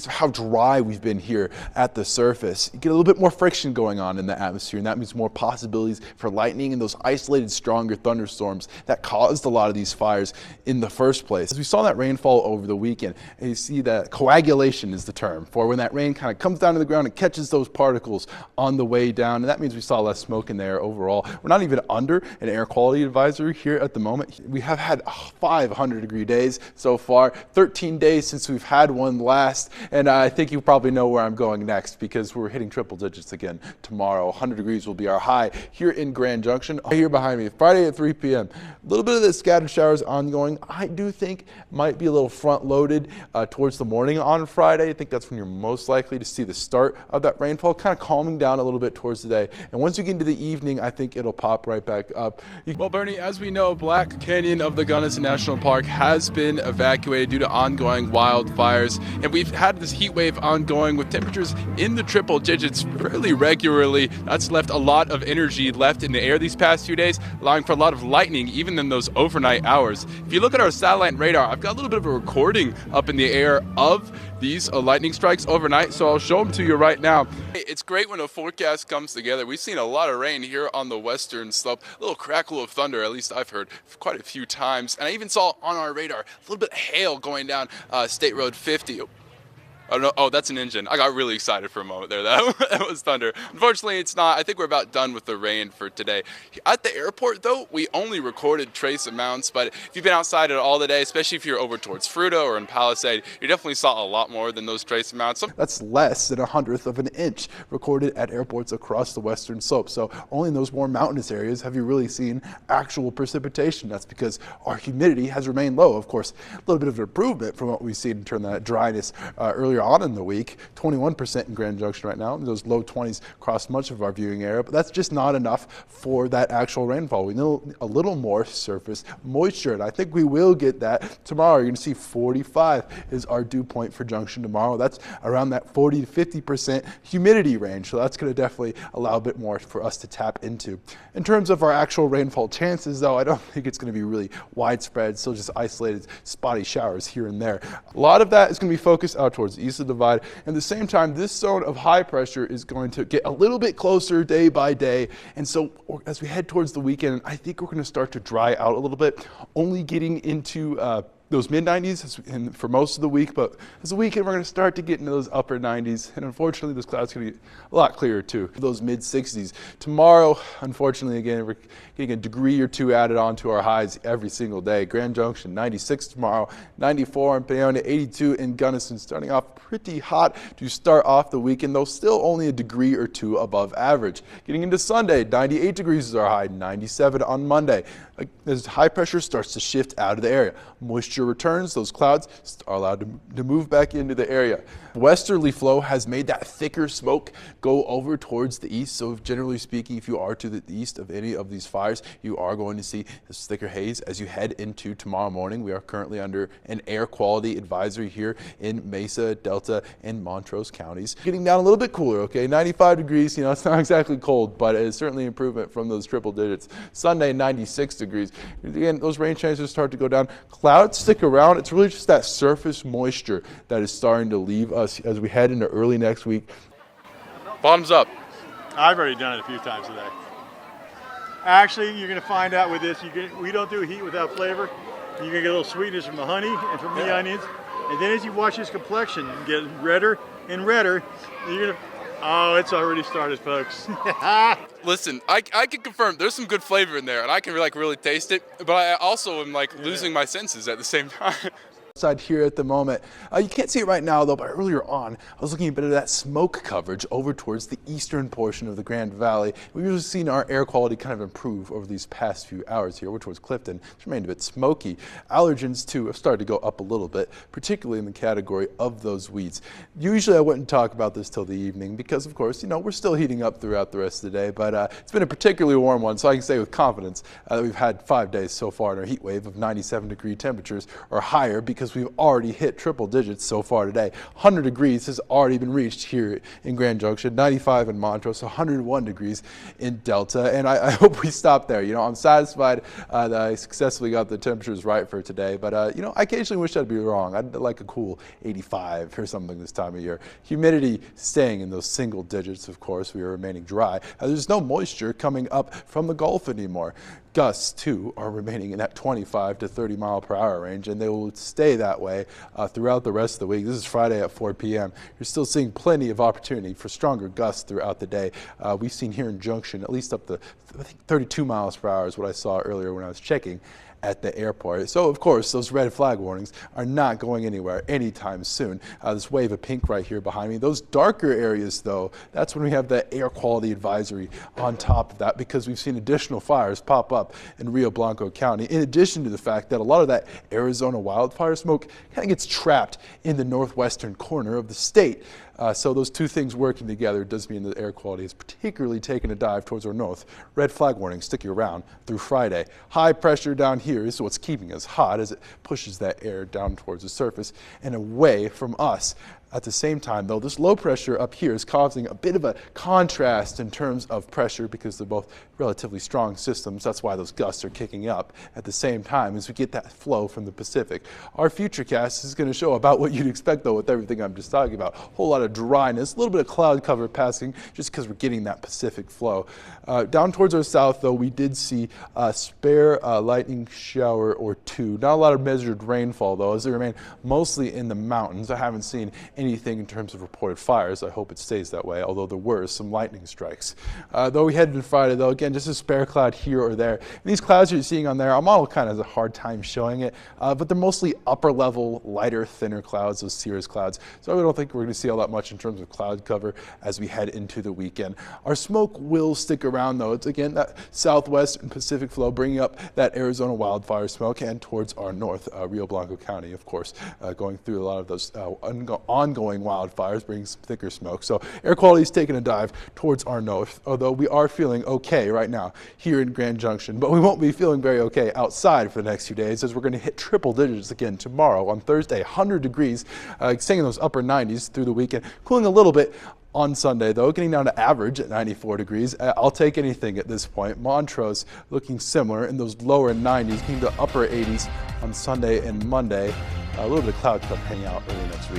How dry we've been here at the surface. You get a little bit more friction going on in the atmosphere, and that means more possibilities for lightning and those isolated stronger thunderstorms that caused a lot of these fires in the first place. As we saw that rainfall over the weekend, and you see that coagulation is the term for when that rain kind of comes down to the ground and catches those particles on the way down, and that means we saw less smoke in the air overall. We're not even under an air quality advisory here at the moment. We have had 500-degree days so far, 13 days since we've had one last. And I think you probably know where I'm going next, because we're hitting triple digits again tomorrow. 100 degrees will be our high here in Grand Junction. Here behind me, Friday at 3 p.m. A little bit of the scattered showers ongoing. I do think might be a little front loaded towards the morning on Friday. I think that's when you're most likely to see the start of that rainfall, kind of calming down a little bit towards the day. And once you get into the evening, I think it'll pop right back up. Well, Bernie, as we know, Black Canyon of the Gunnison National Park has been evacuated due to ongoing wildfires, and we've had this heat wave ongoing with temperatures in the triple digits fairly regularly. That's left a lot of energy left in the air these past few days, allowing for a lot of lightning even in those overnight hours. If you look at our satellite radar, I've got a little bit of a recording up in the air of these lightning strikes overnight, so I'll show them to you right now. It's great when a forecast comes together. We've seen a lot of rain here on the western slope, a little crackle of thunder, at least I've heard quite a few times, and I even saw on our radar a little bit of hail going down State Road 50. Oh, no, oh, that's an engine. I got really excited for a moment there. That was thunder. Unfortunately, it's not. I think we're about done with the rain for today. At the airport, though, we only recorded trace amounts, but if you've been outside at all today, especially if you're over towards Fruita or in Palisade, you definitely saw a lot more than those trace amounts. That's less than 1/100 of an inch recorded at airports across the western slope. So only in those more mountainous areas have you really seen actual precipitation. That's because our humidity has remained low. Of course, a little bit of an improvement from what we've seen in terms of that dryness earlier on in the week. 21% in Grand Junction right now. Those low 20s across much of our viewing area, but that's just not enough for that actual rainfall. We need a little more surface moisture, and I think we will get that tomorrow. You're going to see 45 is our dew point for Junction tomorrow. That's around that 40 to 50% humidity range, so that's going to definitely allow a bit more for us to tap into. In terms of our actual rainfall chances, though, I don't think it's going to be really widespread, still just isolated spotty showers here and there. A lot of that is going to be focused out towards the east of the divide. At the same time, this zone of high pressure is going to get a little bit closer day by day. And so as we head towards the weekend, I think we're going to start to dry out a little bit, only getting into those mid-90s for most of the week, but as the weekend we're going to start to get into those upper 90s, and unfortunately those clouds are going to be a lot clearer too. Those mid-60s. Tomorrow, unfortunately, again, we're getting a degree or two added on to our highs every single day. Grand Junction 96 tomorrow, 94 in Paonia, 82 in Gunnison, starting off pretty hot to start off the weekend, though still only a degree or two above average. Getting into Sunday, 98 degrees is our high, 97 on Monday. As high pressure starts to shift out of the area, moisture returns, those clouds are allowed to move back into the area. Westerly flow has made that thicker smoke go over towards the east, so generally speaking, if you are to the east of any of these fires, you are going to see this thicker haze as you head into tomorrow morning. We are currently under an air quality advisory here in Mesa, Delta, and Montrose counties. Getting down a little bit cooler, okay? 95 degrees, you know, it's not exactly cold, but it is certainly improvement from those triple digits. Sunday, 96 degrees. Again, those rain chances start to go down. Clouds stick around. It's really just that surface moisture that is starting to leave us as we head into early next week. Bottoms up. I've already done it a few times today. Actually, you're going to find out with this, we don't do heat without flavor. You're going to get a little sweetness from the honey and from the onions. And then as you watch this complexion get redder and redder, you're going to, oh, it's already started, folks. Listen, I can confirm there's some good flavor in there, and I can really taste it, but I also am losing my senses at the same time. Outside here at the moment. You can't see it right now though, but earlier on I was looking at a bit of that smoke coverage over towards the eastern portion of the Grand Valley. We've usually seen our air quality kind of improve over these past few hours here over towards Clifton. It's remained a bit smoky. Allergens too have started to go up a little bit, particularly in the category of those weeds. Usually I wouldn't talk about this till the evening because of course, you know, we're still heating up throughout the rest of the day, but it's been a particularly warm one, so I can say with confidence that we've had 5 days so far in our heat wave of 97-degree temperatures or higher because because we've already hit triple digits so far today. 100 degrees has already been reached here in Grand Junction, 95 in Montrose, 101 degrees in Delta, and I hope we stop there. You know, I'm satisfied that I successfully got the temperatures right for today, but you know, I occasionally wish I'd be wrong. I'd like a cool 85 or something this time of year. Humidity staying in those single digits, of course. We are remaining dry. There's no moisture coming up from the Gulf anymore. Gusts, too, are remaining in that 25 to 30 mile per hour range, and they will stay that way throughout the rest of the week. This is Friday at 4 p.m. You're still seeing plenty of opportunity for stronger gusts throughout the day. We've seen here in Junction at least up to, I think, 32 miles per hour is what I saw earlier when I was checking at the airport. So of course those red flag warnings are not going anywhere anytime soon. This wave of pink right here behind me, those darker areas though, that's when we have the air quality advisory on top of that, because we've seen additional fires pop up in Rio Blanco County, in addition to the fact that a lot of that Arizona wildfire smoke kind of gets trapped in the northwestern corner of the state. So those two things working together does mean the air quality is particularly taking a dive towards our north. Red flag warning sticking around through Friday. High pressure down here is what's keeping us hot as it pushes that air down towards the surface and away from us. At the same time, though, this low pressure up here is causing a bit of a contrast in terms of pressure because they're both relatively strong systems. That's why those gusts are kicking up at the same time as we get that flow from the Pacific. Our futurecast is going to show about what you'd expect, though, with everything I'm just talking about. A whole lot of dryness, a little bit of cloud cover passing just because we're getting that Pacific flow. Down towards our south, though, we did see a spare lightning shower or two. Not a lot of measured rainfall, though, as they remain mostly in the mountains. I haven't seen anything in terms of reported fires. I hope it stays that way, although there were some lightning strikes. Though we headed to Friday, though, again, just a spare cloud here or there. And these clouds you're seeing on there, our model kind of has a hard time showing it, but they're mostly upper level, lighter, thinner clouds, those cirrus clouds. So I don't think we're going to see all that much in terms of cloud cover as we head into the weekend. Our smoke will stick around, though. It's again that southwest and Pacific flow bringing up that Arizona wildfire smoke and towards our north, Rio Blanco County, of course, going through a lot of those ongoing wildfires, bringing some thicker smoke. So air quality is taking a dive towards our north, although we are feeling okay right now here in Grand Junction, but we won't be feeling very okay outside for the next few days as we're going to hit triple digits again tomorrow on Thursday, 100 degrees, staying in those upper 90s through the weekend, cooling a little bit on Sunday, though, getting down to average at 94 degrees. I'll take anything at this point. Montrose looking similar in those lower 90s, getting to upper 80s on Sunday and Monday. A little bit of cloud cover hanging out early next week.